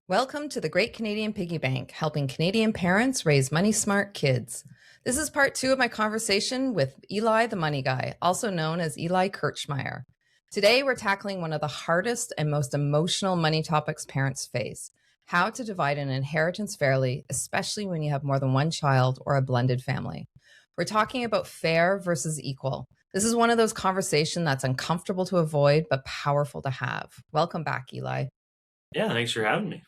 Welcome to the Great Canadian Piggy Bank, helping Canadian parents raise money smart kids. This is part two of my conversation with Eli the Money Guy, also known as Eli Kirchmeyer. Today, we're tackling one of the hardest and most emotional money topics parents face: how to divide an inheritance fairly, especially when you have more than one child or a blended family. We're talking about fair versus equal. This is one of those conversations that's uncomfortable to avoid, but powerful to have. Welcome back, Eli. Yeah, thanks for having me.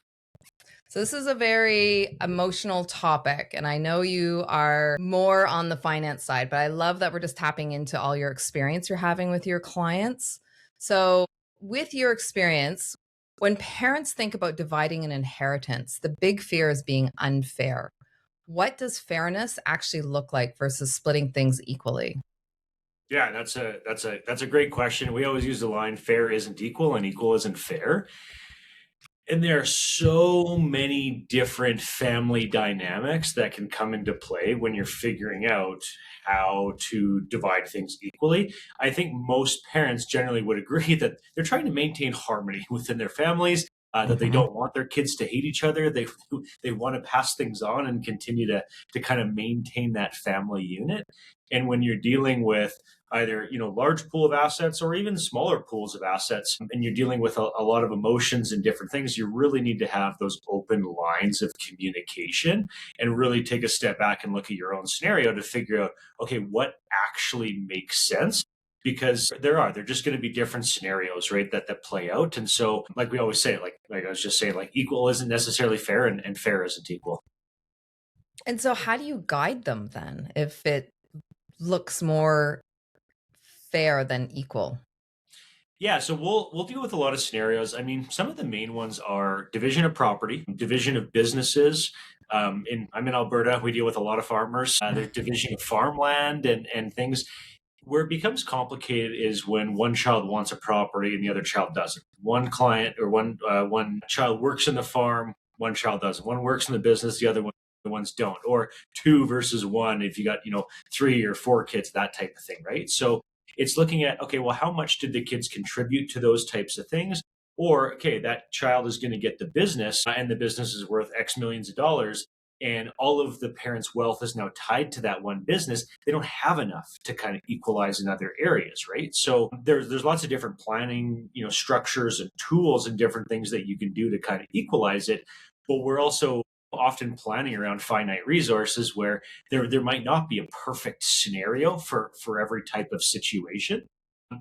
So, this is a very emotional topic, and I know you are more on the finance side, but I love that we're just tapping into all your experience you're having with your clients. So, with your experience, when parents think about dividing an inheritance, the big fear is being unfair. What does fairness actually look like versus splitting things equally? Yeah, that's a great question. We always use the line fair isn't equal and equal isn't fair. And there are so many different family dynamics that can come into play when you're figuring out how to divide things equally. I think most parents generally would agree that they're trying to maintain harmony within their families, that they Hmm. don't want their kids to hate each other. They want to pass things on and continue to kind of maintain that family unit. And when you're dealing with either large pool of assets or even smaller pools of assets, and you're dealing with a lot of emotions and different things, you really need to have those open lines of communication and really take a step back and look at your own scenario to figure out, okay, what actually makes sense, because they're just going to be different scenarios, right, that play out. And so, like we always say, like I was just saying, like equal isn't necessarily fair, and fair isn't equal. And so, how do you guide them then if it looks more fair than equal? Yeah, so we'll deal with a lot of scenarios. I mean, some of the main ones are division of property, division of businesses. I'm in Alberta. We deal with a lot of farmers. There's division of farmland and things. Where it becomes complicated is when one child wants a property and the other child doesn't. One client or one child works in the farm, one child doesn't. One works in the business, the ones don't. Or two versus one if you got three or four kids, that type of thing, right? So it's looking at, okay, well, how much did the kids contribute to those types of things? Or, okay, that child is going to get the business and the business is worth X millions of dollars, and all of the parents' wealth is now tied to that one business. They don't have enough to kind of equalize in other areas, right? So there's lots of different planning, structures and tools and different things that you can do to kind of equalize it. But we're also often planning around finite resources where there might not be a perfect scenario for every type of situation.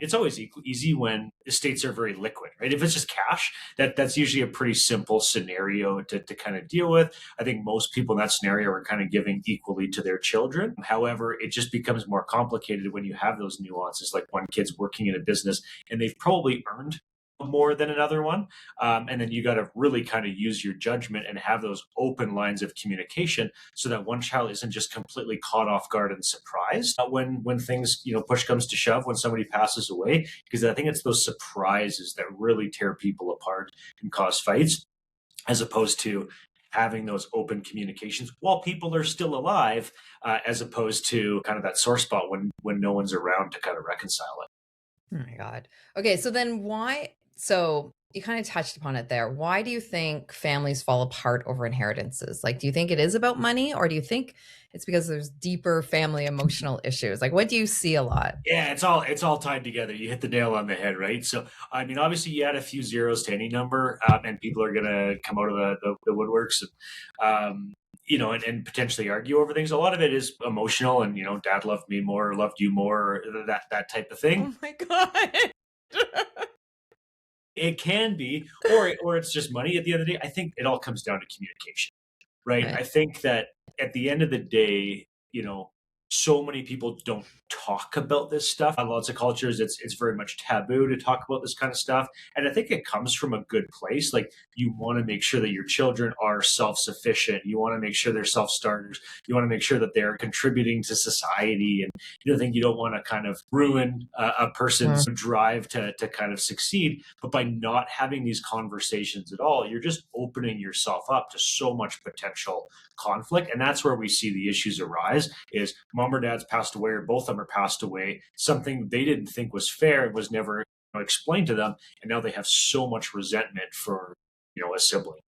It's always easy when estates are very liquid, right? If it's just cash, that's usually a pretty simple scenario to kind of deal with. I think most people in that scenario are kind of giving equally to their children. However, it just becomes more complicated when you have those nuances, like one kid's working in a business and they've probably earned more than another one. And then you got to really kind of use your judgment and have those open lines of communication so that one child isn't just completely caught off guard and surprised when things, push comes to shove, when somebody passes away. Because I think it's those surprises that really tear people apart and cause fights, as opposed to having those open communications while people are still alive, as opposed to kind of that sore spot when no one's around to kind of reconcile it. Oh my God. Okay, so then why? So you kind of touched upon it there. Why do you think families fall apart over inheritances? Like, do you think it is about money, or do you think it's because there's deeper family emotional issues? Like, what do you see a lot? Yeah, it's all tied together. You hit the nail on the head, right? So, I mean, obviously, you add a few zeros to any number, and people are gonna come out of the woodworks, and potentially argue over things. A lot of it is emotional, and dad loved me more, or loved you more, or that type of thing. Oh my God. It can be, or it's just money. At the end of the day, I think it all comes down to communication, right? Right. I think that at the end of the day, so many people don't talk about this stuff. In lots of cultures, it's very much taboo to talk about this kind of stuff. And I think it comes from a good place. Like, you want to make sure that your children are self-sufficient. You want to make sure they're self-starters. You want to make sure that they're contributing to society. And you don't want to kind of ruin a person's Mm. drive to kind of succeed. But by not having these conversations at all, you're just opening yourself up to so much potential conflict. And that's where we see the issues arise, is mom or dad's passed away, or both of them are passed away. Something they didn't think was fair and was never explained to them. And now they have so much resentment for, a sibling.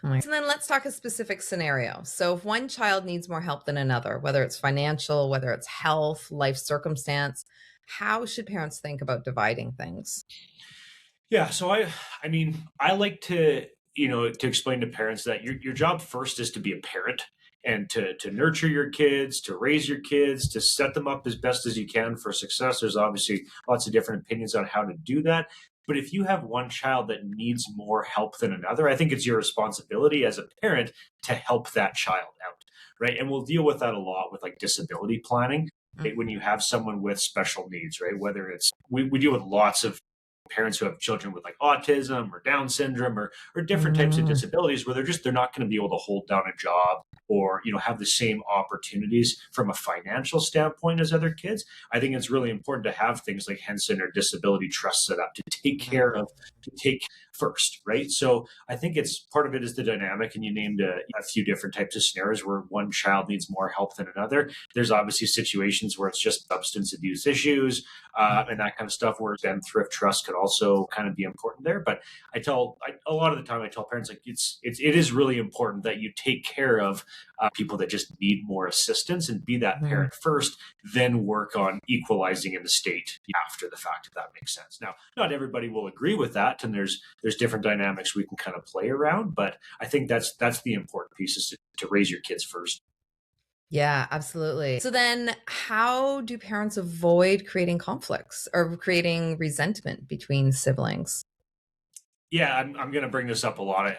All right. So then let's talk a specific scenario. So if one child needs more help than another, whether it's financial, whether it's health, life circumstance, how should parents think about dividing things? Yeah, so I like to, to explain to parents that your job first is to be a parent and to nurture your kids, to raise your kids, to set them up as best as you can for success. There's obviously lots of different opinions on how to do that. But if you have one child that needs more help than another, I think it's your responsibility as a parent to help that child out, right? And we'll deal with that a lot with like disability planning. Right? When you have someone with special needs, right? Whether it's, we deal with lots of parents who have children with like autism or Down syndrome or different types of disabilities where they're not going to be able to hold down a job or have the same opportunities from a financial standpoint as other kids. I think it's really important to have things like Henson or disability trust set up to take care of, to take first, right? So I think it's part of it is the dynamic, and you named a few different types of scenarios where one child needs more help than another. There's obviously situations where it's just substance abuse issues and that kind of stuff, where spendthrift trust could also kind of be important there. But a lot of the time I tell parents like it is really important that you take care of people that just need more assistance and be that parent first, then work on equalizing in the state after the fact, if that makes sense. Now, not everybody will agree with that, and there's different dynamics we can kind of play around, but I think that's the important piece is to raise your kids first. Yeah, absolutely. So then how do parents avoid creating conflicts or creating resentment between siblings? Yeah, I'm going to bring this up a lot.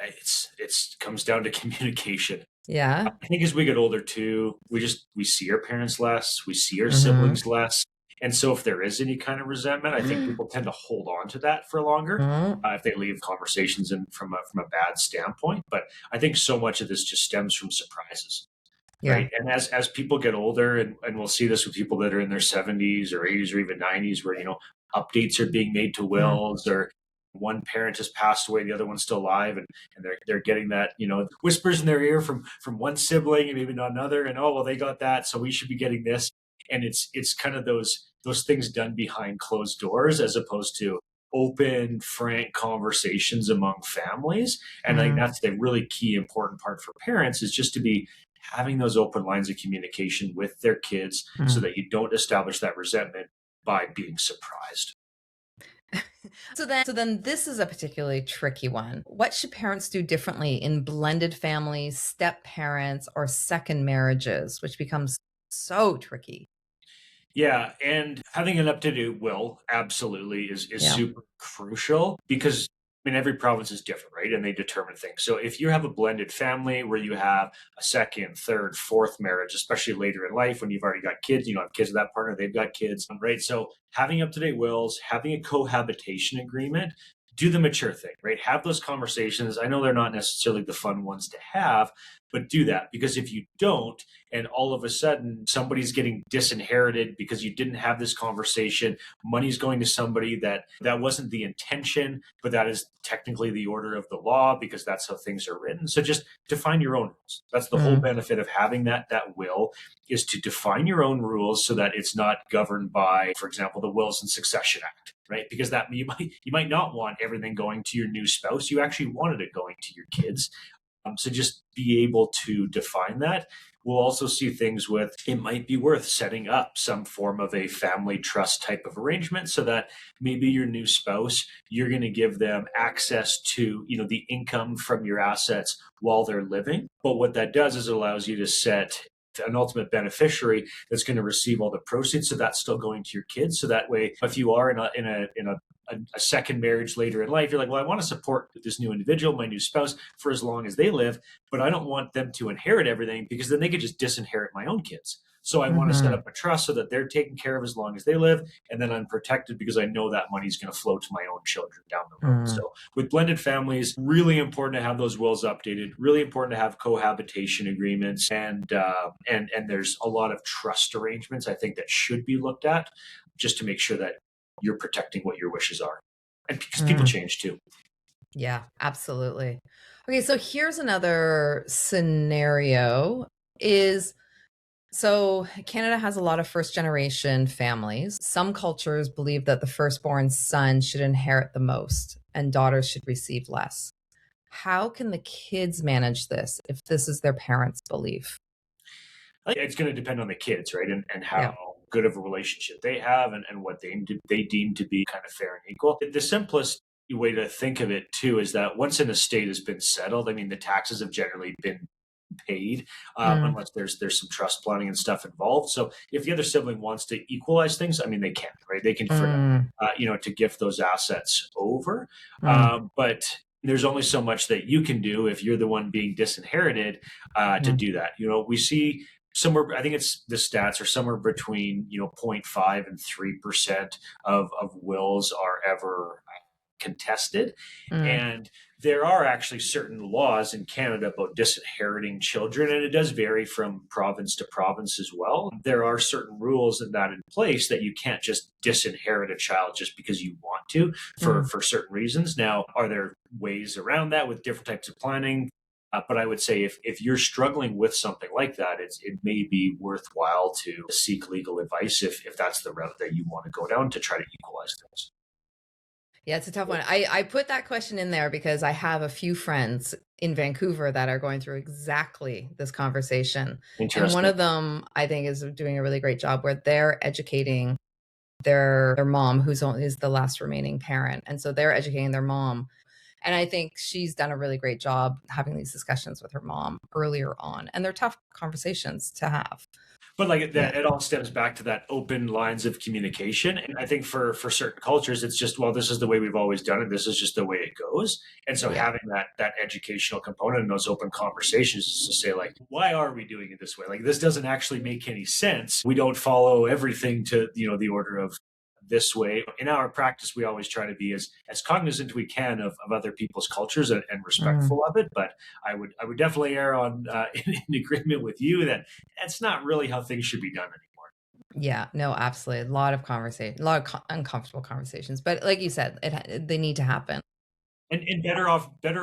It's comes down to communication. Yeah. I think as we get older too, we see our parents less, we see our Mhm. siblings less, and so if there is any kind of resentment, I think people tend to hold on to that for longer Mhm. if they leave conversations in from a bad standpoint. But I think so much of this just stems from surprises, Yeah. right? And as people get older, and we'll see this with people that are in their 70s or 80s or even 90s, where updates are being made to Mhm. wills, or one parent has passed away, the other one's still alive, and they're getting that whispers in their ear from one sibling and maybe not another, and oh well, they got that, so we should be getting this. And it's kind of those things done behind closed doors as opposed to open, frank conversations among families. And I think Mhm. that's the really key important part for parents, is just to be having those open lines of communication with their kids so Mhm. that you don't establish that resentment by being surprised. So then this is a particularly tricky one. What should parents do differently in blended families, step parents, or second marriages, which becomes so tricky? Yeah, and having an up-to-date will absolutely is Yeah. super crucial, because every province is different, right? And they determine things. So if you have a blended family where you have a second, third, fourth marriage, especially later in life when you've already got kids, have kids with that partner, they've got kids, right? So having up-to-date wills, having a cohabitation agreement, do the mature thing, right? Have those conversations. I know they're not necessarily the fun ones to have, but do that, because if you don't, and all of a sudden somebody's getting disinherited because you didn't have this conversation, money's going to somebody that wasn't the intention, but that is technically the order of the law because that's how things are written. So just define your own rules. That's the whole Mhm. benefit of having that will, is to define your own rules so that it's not governed by, for example, the Wills and Succession Act, right? Because that you might not want everything going to your new spouse. You actually wanted it going to your kids. So just be able to define that. We'll also see things with, it might be worth setting up some form of a family trust type of arrangement so that maybe your new spouse, you're going to give them access to, the income from your assets while they're living. But what that does is it allows you to set an ultimate beneficiary that's going to receive all the proceeds. So that's still going to your kids. So that way, if you are in a second marriage later in life, you're like, well, I want to support this new individual, my new spouse, for as long as they live, but I don't want them to inherit everything, because then they could just disinherit my own kids. So I want to set Mhm. up a trust so that they're taken care of as long as they live, and then I'm protected because I know that money's going to flow to my own children down the road. Mhm. So with blended families, really important to have those wills updated. Really important to have cohabitation agreements, and there's a lot of trust arrangements I think that should be looked at, just to make sure that you're protecting what your wishes are. And because people Mhm. change too. Yeah, absolutely. Okay, so here's another scenario is so Canada has a lot of first generation families. Some cultures believe that the firstborn son should inherit the most and daughters should receive less. How can the kids manage this if this is their parents' belief? I think it's going to depend on the kids, right? And Yeah. how good of a relationship they have and what they deem to be kind of fair and equal. The simplest way to think of it too is that once an estate has been settled, I mean, the taxes have generally been paid, Mm, unless there's some trust planning and stuff involved. So if the other sibling wants to equalize things, I mean, they can, right? They can for now, mm, to gift those assets over. mm, But there's only so much that you can do if you're the one being disinherited to mm, do that. We see somewhere, I think it's the stats are somewhere between, 0.5 and 3% of wills are ever contested. mm, And there are actually certain laws in Canada about disinheriting children, and it does vary from province to province as well. There are certain rules in that in place that you can't just disinherit a child just because you want to for, mm. for certain reasons. Now, are there ways around that with different types of planning? But I would say if you're struggling with something like that, it may be worthwhile to seek legal advice if that's the route that you want to go down to try to equalize things. Yeah, it's a tough one. I put that question in there because I have a few friends in Vancouver that are going through exactly this conversation. And one Interesting. of them, I think, is doing a really great job where they're educating their mom, is the last remaining parent. And so they're educating their mom. And I think she's done a really great job having these discussions with her mom earlier on. And they're tough conversations to have. But like Yeah. that, it all stems back to that open lines of communication. And I think for certain cultures, it's just, well, this is the way we've always done it. This is just the way it goes. And so Yeah. having that educational component and those open conversations is to say, like, why are we doing it this way? Like, this doesn't actually make any sense. We don't follow everything to the order of this way. In our practice, we always try to be as cognizant we can of other people's cultures and Mm. respectful of it. But I would definitely err on in agreement with you that that's not really how things should be done anymore. Yeah, no, absolutely. A lot of conversation, a lot of uncomfortable conversations. But like you said, they need to happen. And better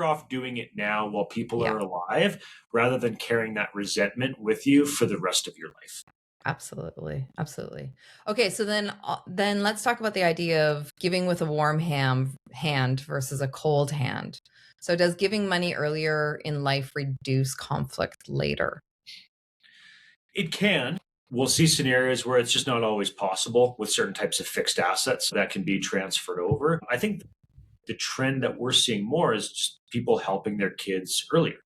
off doing it now while people Yeah. are alive rather than carrying that resentment with you for the rest of your life. Absolutely. Absolutely. Okay, so then let's talk about the idea of giving with a warm hand versus a cold hand. So does giving money earlier in life reduce conflict later? It can. We'll see scenarios where it's just not always possible with certain types of fixed assets that can be transferred over. I think the trend that we're seeing more is just people helping their kids earlier,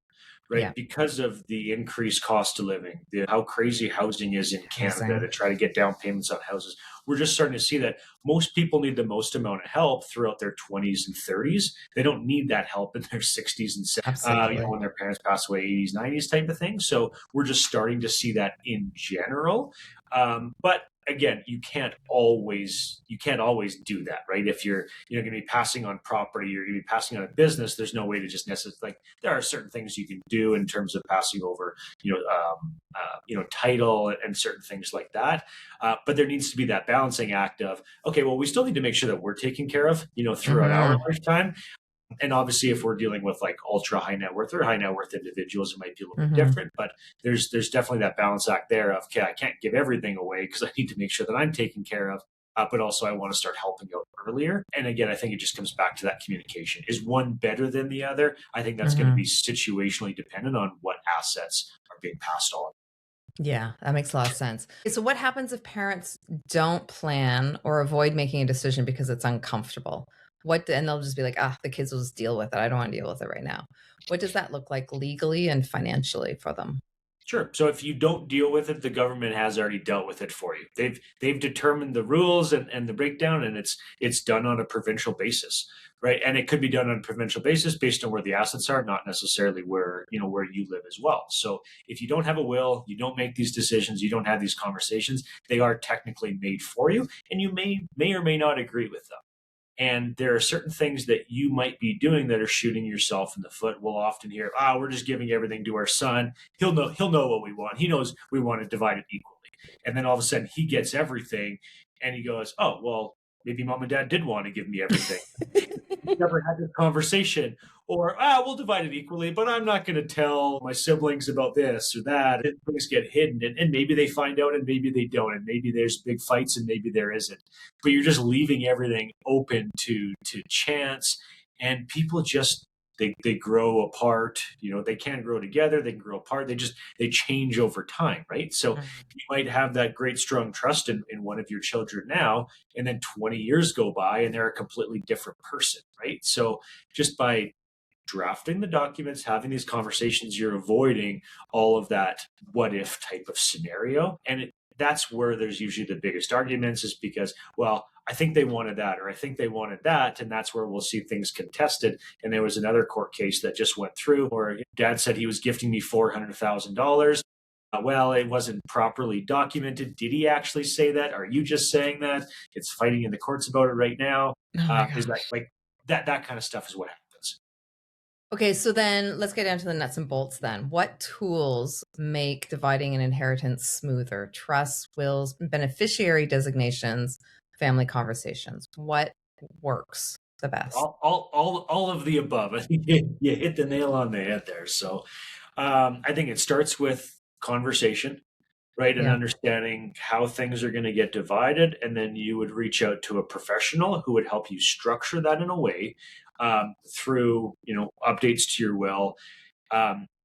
right? Yeah. Because of the increased cost of living, how crazy housing is in Canada Housing. to try to get down payments on houses. We're just starting to see that most people need the most amount of help throughout their 20s and 30s. They don't need that help in their 60s and Absolutely. when their parents pass away, 80s, 90s type of thing. So we're just starting to see that in general. But again, you can't always do that, right? If you're going to be passing on property, you're going to be passing on a business. There's no way to just necessarily, like, there are certain things you can do in terms of passing over, title and certain things like that. But there needs to be that balancing act of, okay, well, we still need to make sure that we're taken care of, throughout our Hmm. lifetime. And obviously, if we're dealing with like ultra high net worth or high net worth individuals, it might be a little bit Hmm. different. But there's definitely that balance act there of, okay, I can't give everything away because I need to make sure that I'm taken care of. But also, I want to start helping out earlier. And again, I think it just comes back to that communication. Is one better than the other? I think that's going to Hmm. be situationally dependent on what assets are being passed on. Yeah, that makes a lot of sense. So what happens if parents don't plan or avoid making a decision because it's uncomfortable? And they'll just be like, the kids will just deal with it. I don't want to deal with it right now. What does that look like legally and financially for them? Sure. So if you don't deal with it, the government has already dealt with it for you. They've determined the rules and the breakdown, and it's done on a provincial basis, right? And it could be done on a provincial basis based on where the assets are, not necessarily where you live as well. So if you don't have a will, you don't make these decisions, you don't have these conversations, they are technically made for you, and you may or may not agree with them. And there are certain things that you might be doing that are shooting yourself in the foot. We'll often hear, we're just giving everything to our son. He'll know what we want. He knows we want to divide it equally. And then all of a sudden he gets everything and he goes, oh, well, maybe mom and dad did want to give me everything. Never had this conversation. Or, we'll divide it equally, but I'm not going to tell my siblings about this or that. Things get hidden, and maybe they find out, and maybe they don't, and maybe there's big fights, and maybe there isn't. But you're just leaving everything open to chance, and people just they grow apart. They can grow together, they can grow apart, they change over time, right? So you might have that great strong trust in one of your children now, and then 20 years go by and they're a completely different person, right? So just by drafting the documents, having these conversations, you're avoiding all of that what if type of scenario. And that's where there's usually the biggest arguments, is because, well, I think they wanted that, or I think they wanted that. And that's where we'll see things contested. And there was another court case that just went through where dad said he was gifting me $400,000. Well, it wasn't properly documented. Did he actually say that? Are you just saying that? It's fighting in the courts about it right now. Oh my Is that gosh. like that kind of stuff is what happens. Okay, so then let's get down to the nuts and bolts then. What tools make dividing an inheritance smoother? Trusts, wills, beneficiary designations, family conversations. What works the best? All of the above. I think you hit the nail on the head there. So I think it starts with conversation, right? And Yeah. understanding how things are going to get divided. And then you would reach out to a professional who would help you structure that in a way, through, updates to your will.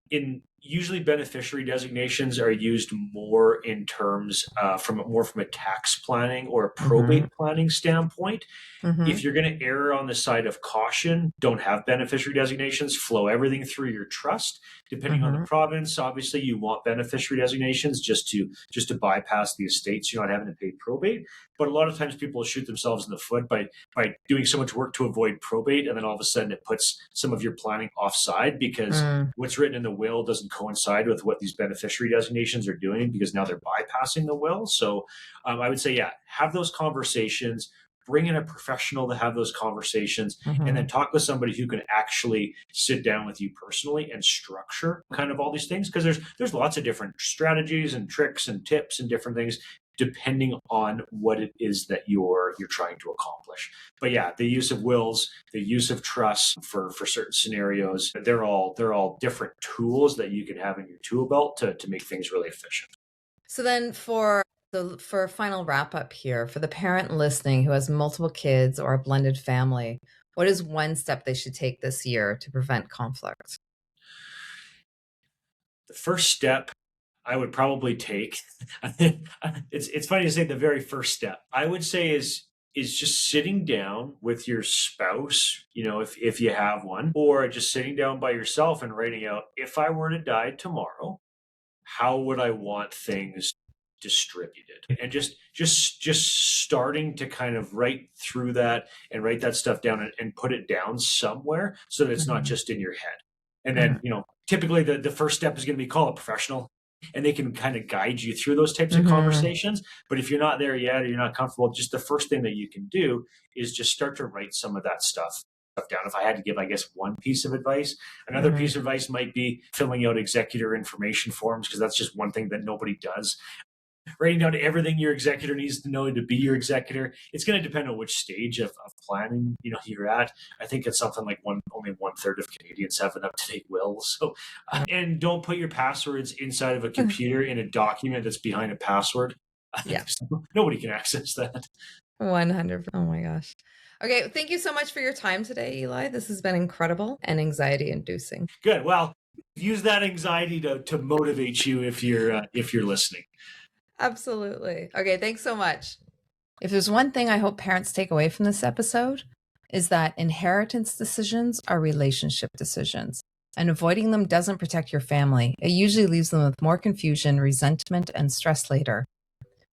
In usually beneficiary designations are used more in terms, from a tax planning or a probate planning standpoint. If you're going to err on the side of caution, don't have beneficiary designations, flow everything through your trust. Depending on the province, obviously you want beneficiary designations just to bypass the estates. You're not having to pay probate. But a lot of times people shoot themselves in the foot by doing so much work to avoid probate, and then all of a sudden it puts some of your planning offside because what's written in the will doesn't coincide with what these beneficiary designations are doing, because now they're bypassing the will. So I would say, yeah, have those conversations, bring in a professional to have those conversations, and then talk with somebody who can actually sit down with you personally and structure kind of all these things. Because there's lots of different strategies and tricks and tips and different things depending on what it is that you're trying to accomplish. But yeah, the use of wills, the use of trusts for certain scenarios, they're all different tools that you can have in your tool belt to make things really efficient. So then for a final wrap up here, for the parent listening who has multiple kids or a blended family, what is one step they should take this year to prevent conflict? The first step I would probably take, it's funny to say the very first step, I would say is just sitting down with your spouse, if you have one, or just sitting down by yourself and writing out, if I were to die tomorrow, how would I want things distributed? And just starting to kind of write through that and write that stuff down and put it down somewhere so that it's not just in your head. And then, typically the first step is going to be call a professional, and they can kind of guide you through those types of conversations. But if you're not there yet, or you're not comfortable, just the first thing that you can do is just start to write some of that stuff down. If I had to give, I guess, one piece of advice, another piece of advice might be filling out executor information forms, because that's just one thing that nobody does. Writing down everything your executor needs to know to be your executor. It's going to depend on which stage of planning you're at. I think it's something like only 1/3 of Canadians have an up-to-date will. So, and don't put your passwords inside of a computer in a document that's behind a password. Yeah. Nobody can access that. 100%. Oh my gosh. Okay, thank you so much for your time today, Eli. This has been incredible and anxiety inducing. Good. Well, use that anxiety to motivate you if you're listening. Absolutely. Okay, thanks so much. If there's one thing I hope parents take away from this episode, is that inheritance decisions are relationship decisions, and avoiding them doesn't protect your family. It usually leaves them with more confusion, resentment, and stress later.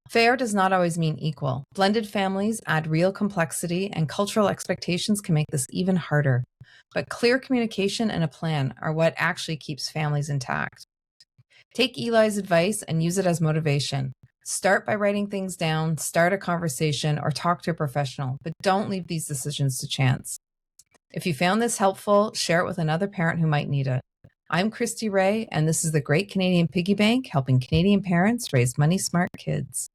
Fair does not always mean equal. Blended families add real complexity, and cultural expectations can make this even harder. But clear communication and a plan are what actually keeps families intact. Take Eli's advice and use it as motivation. Start by writing things down, start a conversation, or talk to a professional, but don't leave these decisions to chance. If you found this helpful, share it with another parent who might need it. I'm Christy Ray, and this is the Great Canadian Piggy Bank, helping Canadian parents raise money-smart kids.